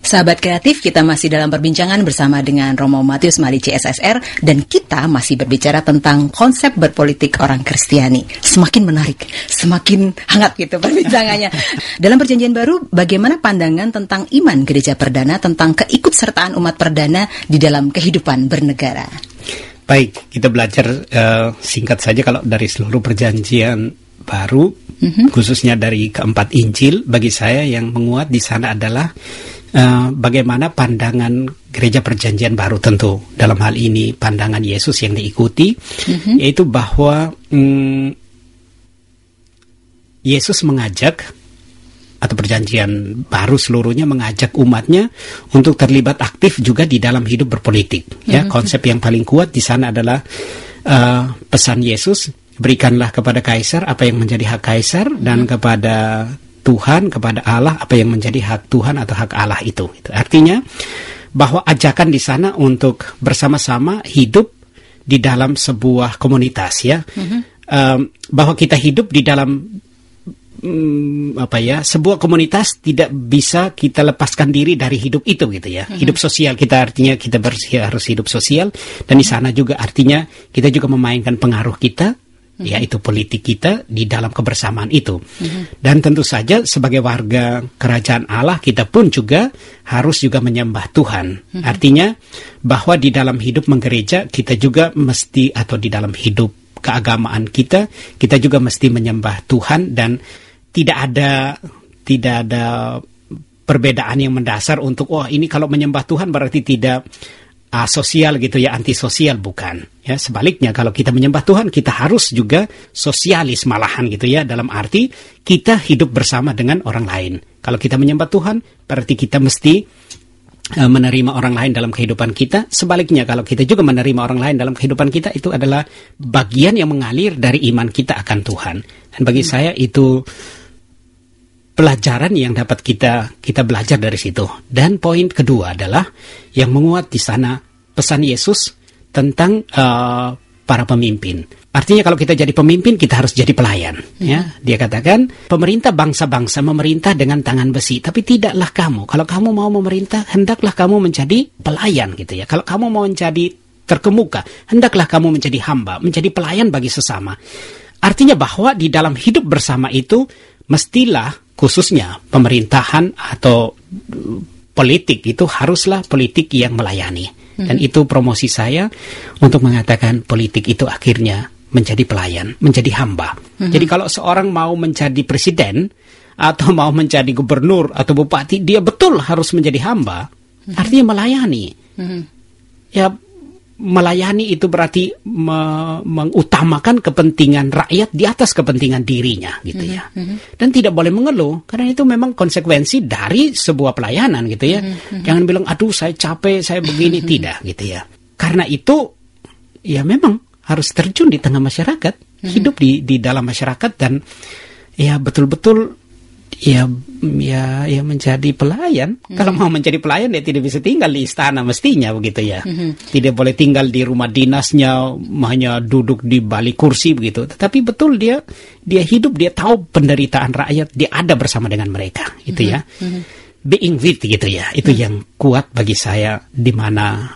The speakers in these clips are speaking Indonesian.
Sahabat kreatif, kita masih dalam perbincangan bersama dengan Romo Matius Mali CSSR dan kita masih berbicara tentang konsep berpolitik orang Kristiani. Semakin menarik, semakin hangat gitu perbincangannya. Dalam Perjanjian Baru, bagaimana pandangan tentang iman gereja perdana, tentang keikutsertaan umat perdana di dalam kehidupan bernegara? Baik, kita belajar singkat saja kalau dari seluruh Perjanjian Baru, khususnya dari keempat Injil, bagi saya yang menguat di sana adalah bagaimana pandangan gereja Perjanjian Baru, tentu dalam hal ini pandangan Yesus yang diikuti, yaitu bahwa Yesus mengajak, atau Perjanjian Baru seluruhnya mengajak umatnya untuk terlibat aktif juga di dalam hidup berpolitik. Ya, konsep yang paling kuat di sana adalah pesan Yesus, berikanlah kepada kaisar apa yang menjadi hak kaisar, dan kepada Tuhan, kepada Allah apa yang menjadi hak Tuhan atau hak Allah itu. Artinya bahwa ajakan di sana untuk bersama-sama hidup di dalam sebuah komunitas, ya, bahwa kita hidup di dalam sebuah komunitas, tidak bisa kita lepaskan diri dari hidup itu, gitu ya. Hidup sosial kita, artinya kita harus hidup sosial, dan di sana juga artinya kita juga memainkan pengaruh kita, yaitu politik kita di dalam kebersamaan itu. Dan tentu saja sebagai warga kerajaan Allah, kita pun juga harus juga menyembah Tuhan. Artinya bahwa di dalam hidup menggereja kita juga mesti, atau di dalam hidup keagamaan kita juga mesti menyembah Tuhan, dan tidak ada perbedaan yang mendasar untuk ini kalau menyembah Tuhan berarti tidak sosial gitu ya, antisosial, bukan ya. Sebaliknya, kalau kita menyembah Tuhan kita harus juga sosialis malahan gitu ya, dalam arti kita hidup bersama dengan orang lain. Kalau kita menyembah Tuhan berarti kita mesti menerima orang lain dalam kehidupan kita. Sebaliknya, kalau kita juga menerima orang lain dalam kehidupan kita, itu adalah bagian yang mengalir dari iman kita akan Tuhan. Dan bagi saya itu pelajaran yang dapat kita belajar dari situ. Dan poin kedua adalah yang menguat di sana pesan Yesus tentang para pemimpin. Artinya kalau kita jadi pemimpin, kita harus jadi pelayan. Ya, dia katakan pemerintah bangsa-bangsa memerintah dengan tangan besi, tapi tidaklah kamu. Kalau kamu mau memerintah, hendaklah kamu menjadi pelayan, gitu ya. Kalau kamu mau menjadi terkemuka, hendaklah kamu menjadi hamba, menjadi pelayan bagi sesama. Artinya bahwa di dalam hidup bersama itu mestilah, khususnya pemerintahan atau politik itu haruslah politik yang melayani. Dan itu promosi saya untuk mengatakan politik itu akhirnya menjadi pelayan, menjadi hamba. Jadi kalau seorang mau menjadi presiden atau mau menjadi gubernur atau bupati, dia betul harus menjadi hamba. Artinya melayani. Ya, melayani itu berarti mengutamakan kepentingan rakyat di atas kepentingan dirinya, gitu ya. Dan tidak boleh mengeluh, karena itu memang konsekuensi dari sebuah pelayanan, gitu ya. Jangan bilang, aduh saya capek, saya begini, tidak, gitu ya. Karena itu ya memang harus terjun di tengah masyarakat, hidup di dalam masyarakat, dan ya betul-betul ya menjadi pelayan. Kalau mau menjadi pelayan, dia tidak bisa tinggal di istana mestinya, begitu ya. Tidak boleh tinggal di rumah dinasnya, hanya duduk di balik kursi begitu. Tetapi betul dia hidup, dia tahu penderitaan rakyat, dia ada bersama dengan mereka, gitu ya. Being with, gitu ya. Itu yang kuat bagi saya, di mana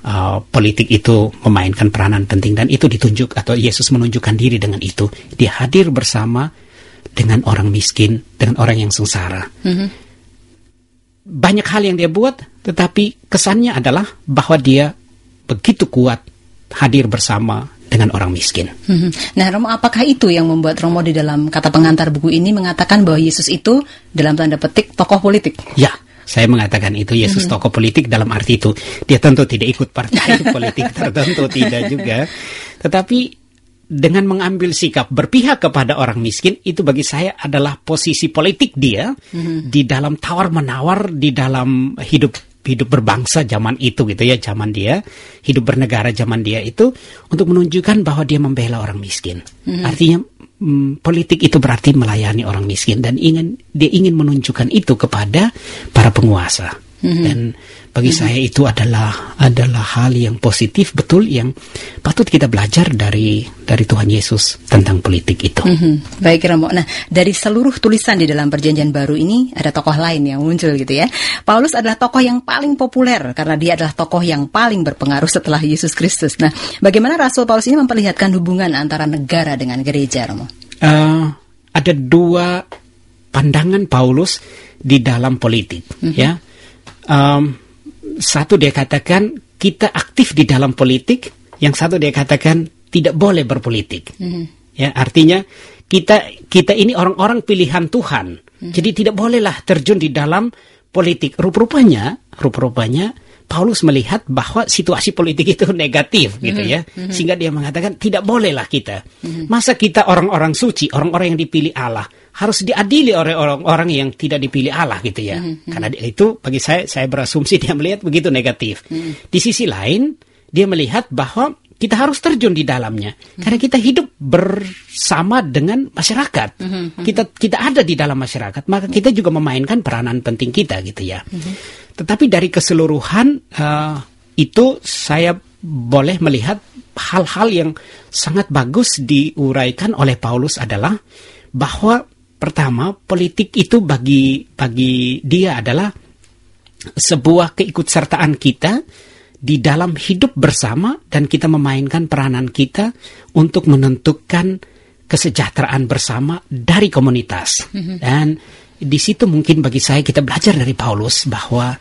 politik itu memainkan peranan penting, dan itu ditunjuk, atau Yesus menunjukkan diri dengan itu. Dia hadir bersama dengan orang miskin, dengan orang yang sengsara. Banyak hal yang dia buat, tetapi kesannya adalah bahwa dia begitu kuat hadir bersama dengan orang miskin. Nah, Romo, apakah itu yang membuat Romo di dalam kata pengantar buku ini mengatakan bahwa Yesus itu dalam tanda petik tokoh politik? Ya, saya mengatakan itu Yesus tokoh politik dalam arti itu. Dia tentu tidak ikut partai politik tertentu, tidak juga. Tetapi dengan mengambil sikap berpihak kepada orang miskin, itu bagi saya adalah posisi politik dia di dalam tawar-menawar di dalam hidup berbangsa zaman itu, gitu ya, zaman dia hidup bernegara zaman dia itu, untuk menunjukkan bahwa dia membela orang miskin. Artinya politik itu berarti melayani orang miskin, dan dia ingin menunjukkan itu kepada para penguasa. Dan bagi saya itu adalah hal yang positif, betul, yang patut kita belajar dari Tuhan Yesus tentang politik itu. Baik Romo. Nah, dari seluruh tulisan di dalam Perjanjian Baru ini ada tokoh lain yang muncul gitu ya. Paulus adalah tokoh yang paling populer karena dia adalah tokoh yang paling berpengaruh setelah Yesus Kristus. Nah, bagaimana Rasul Paulus ini memperlihatkan hubungan antara negara dengan gereja, Romo? Ada dua pandangan Paulus di dalam politik, ya. Satu dia katakan kita aktif di dalam politik, yang satu dia katakan tidak boleh berpolitik. Ya, artinya kita ini orang-orang pilihan Tuhan, jadi tidak bolehlah terjun di dalam politik. Rupanya Paulus melihat bahwa situasi politik itu negatif gitu ya, sehingga dia mengatakan tidak bolehlah kita. Masa kita orang-orang suci, orang-orang yang dipilih Allah harus diadili oleh orang-orang yang tidak dipilih Allah gitu ya. Karena itu bagi saya berasumsi dia melihat begitu negatif. Di sisi lain dia melihat bahwa kita harus terjun di dalamnya karena kita hidup bersama dengan masyarakat. Kita ada di dalam masyarakat, maka kita juga memainkan peranan penting kita gitu ya. Tetapi dari keseluruhan itu saya boleh melihat hal-hal yang sangat bagus diuraikan oleh Paulus adalah bahwa pertama, politik itu bagi dia adalah sebuah keikutsertaan kita di dalam hidup bersama dan kita memainkan peranan kita untuk menentukan kesejahteraan bersama dari komunitas. Dan di situ mungkin bagi saya kita belajar dari Paulus bahwa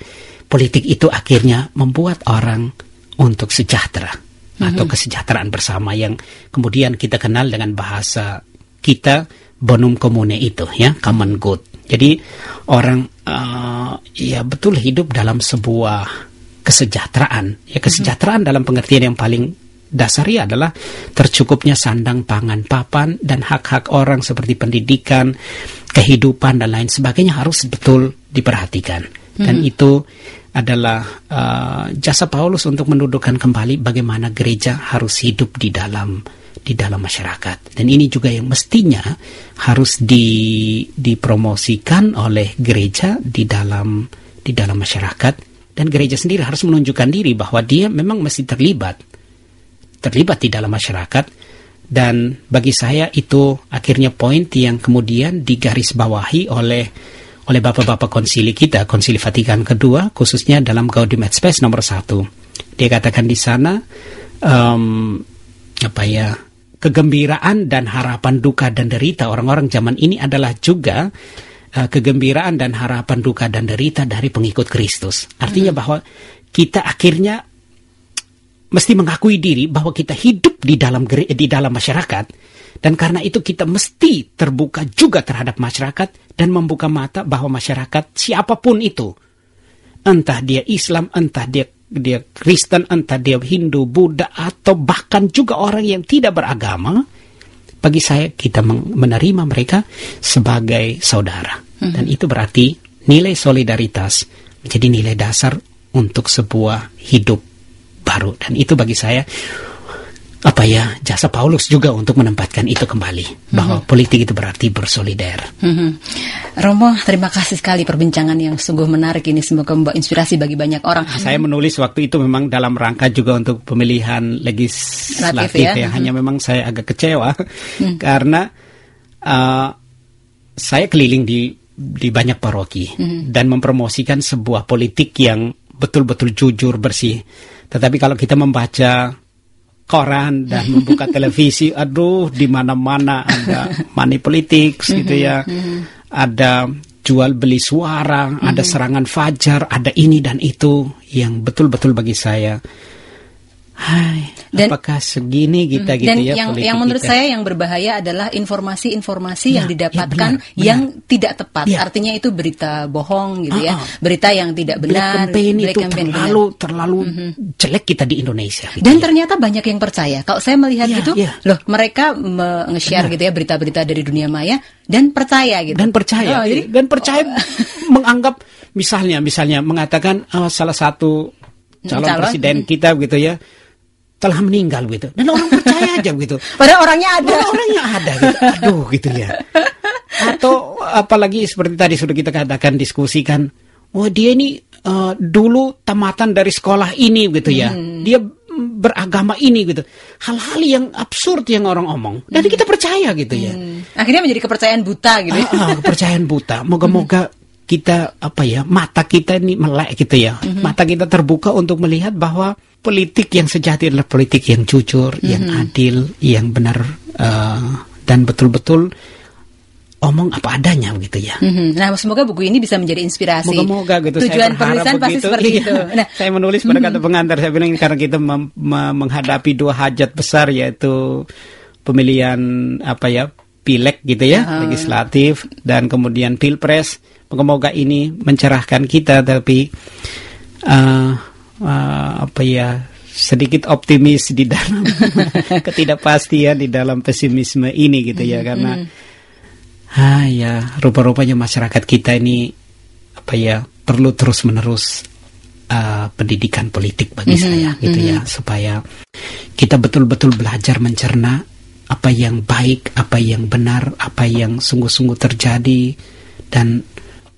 politik itu akhirnya membuat orang untuk sejahtera atau kesejahteraan bersama yang kemudian kita kenal dengan bahasa kita bonum commune itu ya, common good. Jadi orang ya betul hidup dalam sebuah kesejahteraan. Ya, kesejahteraan dalam pengertian yang paling dasari adalah tercukupnya sandang, pangan, papan, dan hak-hak orang seperti pendidikan, kehidupan, dan lain sebagainya harus betul diperhatikan. Dan itu adalah jasa Paulus untuk mendudukkan kembali bagaimana gereja harus hidup di dalam masyarakat. Dan ini juga yang mestinya harus dipromosikan oleh gereja di dalam masyarakat. Dan gereja sendiri harus menunjukkan diri bahwa dia memang mesti terlibat di dalam masyarakat. Dan bagi saya itu akhirnya poin yang kemudian digarisbawahi oleh bapak-bapak konsili kita, Konsili Vatikan kedua, khususnya dalam Gaudium et Spes nomor 1. Dia katakan di sana kegembiraan dan harapan duka dan derita orang-orang zaman ini adalah juga kegembiraan dan harapan duka dan derita dari pengikut Kristus. Artinya bahwa kita akhirnya mesti mengakui diri bahwa kita hidup di dalam masyarakat, dan karena itu kita mesti terbuka juga terhadap masyarakat dan membuka mata bahwa masyarakat siapapun itu, entah dia Islam, entah dia Kristen, entah dia Hindu, Buddha, atau bahkan juga orang yang tidak beragama, bagi saya kita menerima mereka sebagai saudara. Dan itu berarti nilai solidaritas menjadi nilai dasar untuk sebuah hidup baru. Dan itu bagi saya jasa Paulus juga untuk menempatkan itu kembali, bahwa politik itu berarti bersolidar. Romo, terima kasih sekali perbincangan yang sungguh menarik ini, semoga membawa inspirasi bagi banyak orang. Saya menulis waktu itu memang dalam rangka juga untuk pemilihan legislatif ya. Hanya memang saya agak kecewa karena saya keliling di banyak paroki dan mempromosikan sebuah politik yang betul-betul jujur, bersih. Tetapi kalau kita membaca koran dan membuka televisi, di mana-mana ada money politics gitu ya, ada jual beli suara, ada serangan fajar, ada ini dan itu yang betul-betul bagi saya, apakah segini kita gitu dan ya? Yang menurut saya yang berbahaya adalah informasi-informasi yang didapatkan benar. Yang tidak tepat. Artinya itu berita bohong gitu ya, berita yang tidak benar. Black campaign itu terlalu jelek kita di Indonesia. Gitu dan ternyata banyak yang percaya. Kalau saya melihat loh mereka nge-share gitu ya berita-berita dari dunia maya dan percaya gitu. Dan percaya. Menganggap misalnya mengatakan salah satu calon presiden kita gitu ya telah meninggal gitu, dan orang percaya aja gitu. Padahal orangnya ada gitu. Gitu ya. Atau apalagi seperti tadi sudah kita katakan, diskusikan, dia ini dulu tamatan dari sekolah ini gitu ya. Dia beragama ini gitu. Hal-hal yang absurd yang orang omong. Dan kita percaya gitu ya. Akhirnya menjadi kepercayaan buta gitu. Kepercayaan buta. Moga-moga kita mata kita ini melek gitu ya. Mata kita terbuka untuk melihat bahwa politik yang sejati adalah politik yang jujur, yang adil, yang benar, dan betul-betul omong apa adanya begitu ya. Nah, semoga buku ini bisa menjadi inspirasi. Moga-moga gitu. Tujuan penulisan pasti seperti itu. Nah, saya menulis pada kata pengantar, saya bilang karena kita menghadapi 2 hajat besar, yaitu pemilihan pileg gitu ya, legislatif, dan kemudian pilpres. Moga-moga ini mencerahkan kita, tapi sedikit optimis di dalam ketidakpastian, di dalam pesimisme ini gitu ya, karena rupa-rupanya masyarakat kita ini perlu terus-menerus pendidikan politik bagi saya gitu ya, supaya kita betul-betul belajar mencerna apa yang baik, apa yang benar, apa yang sungguh-sungguh terjadi, dan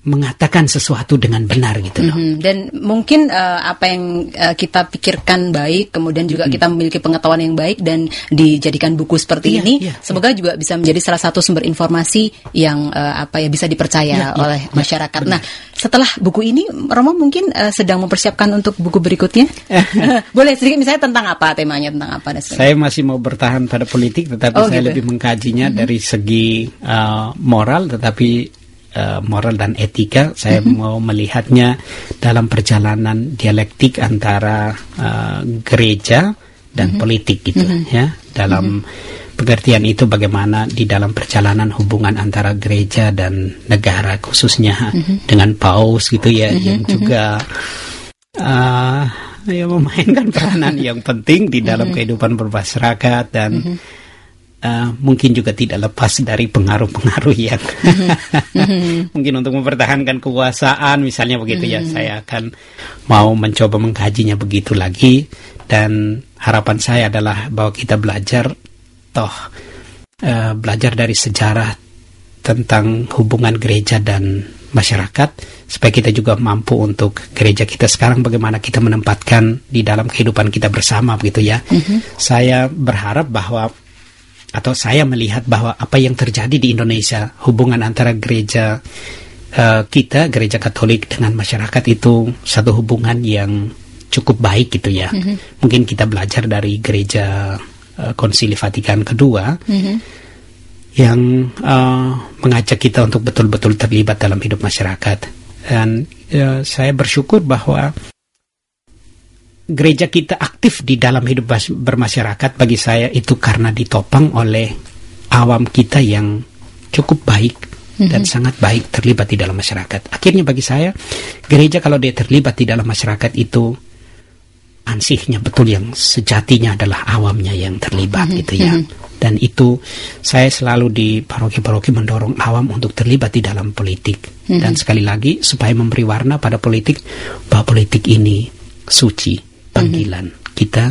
mengatakan sesuatu dengan benar gitu loh. Dan mungkin apa yang kita pikirkan baik, kemudian juga kita memiliki pengetahuan yang baik dan dijadikan buku seperti ini, semoga juga bisa menjadi salah satu sumber informasi yang bisa dipercaya oleh masyarakat. Nah, setelah buku ini, Romo mungkin sedang mempersiapkan untuk buku berikutnya. Boleh sedikit misalnya tentang apa, temanya tentang apa? Saya masih mau bertahan pada politik, tetapi saya lebih mengkajinya dari segi moral, tetapi moral dan etika. Saya mau melihatnya dalam perjalanan dialektik antara gereja dan politik gitu ya. Dalam pengertian itu bagaimana di dalam perjalanan hubungan antara gereja dan negara, khususnya dengan paus gitu ya, yang juga memainkan peranan yang penting di dalam kehidupan bermasyarakat, dan mungkin juga tidak lepas dari pengaruh-pengaruh yang mungkin untuk mempertahankan kekuasaan misalnya begitu ya. Saya akan mau mencoba mengkajinya begitu lagi, dan harapan saya adalah bahwa kita belajar dari sejarah tentang hubungan gereja dan masyarakat, supaya kita juga mampu untuk gereja kita sekarang bagaimana kita menempatkan di dalam kehidupan kita bersama begitu ya. Saya berharap bahwa, atau saya melihat bahwa apa yang terjadi di Indonesia, hubungan antara gereja kita, gereja Katolik dengan masyarakat, itu satu hubungan yang cukup baik gitu ya. Mungkin kita belajar dari gereja Konsili Vatikan kedua yang mengajak kita untuk betul-betul terlibat dalam hidup masyarakat. Dan saya bersyukur bahwa gereja kita aktif di dalam hidup bermasyarakat. Bagi saya itu karena ditopang oleh awam kita yang cukup baik dan sangat baik terlibat di dalam masyarakat. Akhirnya bagi saya, gereja kalau dia terlibat di dalam masyarakat itu ansihnya betul, yang sejatinya adalah awamnya yang terlibat gitu ya. Dan itu saya selalu di paroki-paroki mendorong awam untuk terlibat di dalam politik. Dan sekali lagi supaya memberi warna pada politik, bahwa politik ini suci. Panggilan kita,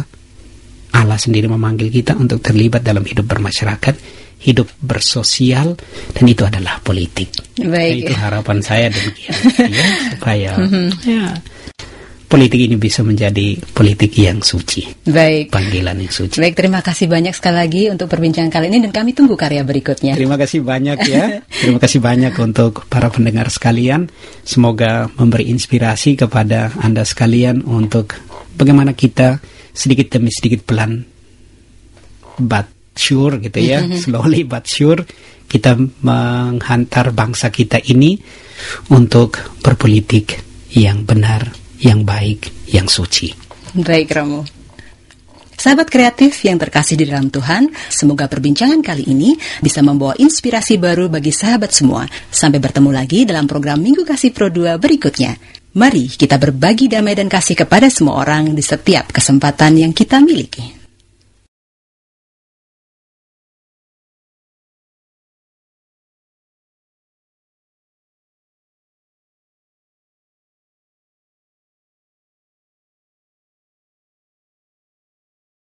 Allah sendiri memanggil kita untuk terlibat dalam hidup bermasyarakat, hidup bersosial, dan itu adalah politik. Baik. Itu harapan saya demikian ya, supaya politik ini bisa menjadi politik yang suci. Baik. Panggilan yang suci. Baik, terima kasih banyak sekali lagi untuk perbincangan kali ini, dan kami tunggu karya berikutnya. Terima kasih banyak ya. Terima kasih banyak untuk para pendengar sekalian. Semoga memberi inspirasi kepada Anda sekalian untuk bagaimana kita sedikit demi sedikit, pelan but sure gitu ya, slowly but sure, kita menghantar bangsa kita ini untuk berpolitik yang benar, yang baik, yang suci. Baik, Romo. Sahabat kreatif yang terkasih di dalam Tuhan, semoga perbincangan kali ini bisa membawa inspirasi baru bagi sahabat semua. Sampai bertemu lagi dalam program Minggu Kasih Pro 2 berikutnya. Mari kita berbagi damai dan kasih kepada semua orang di setiap kesempatan yang kita miliki.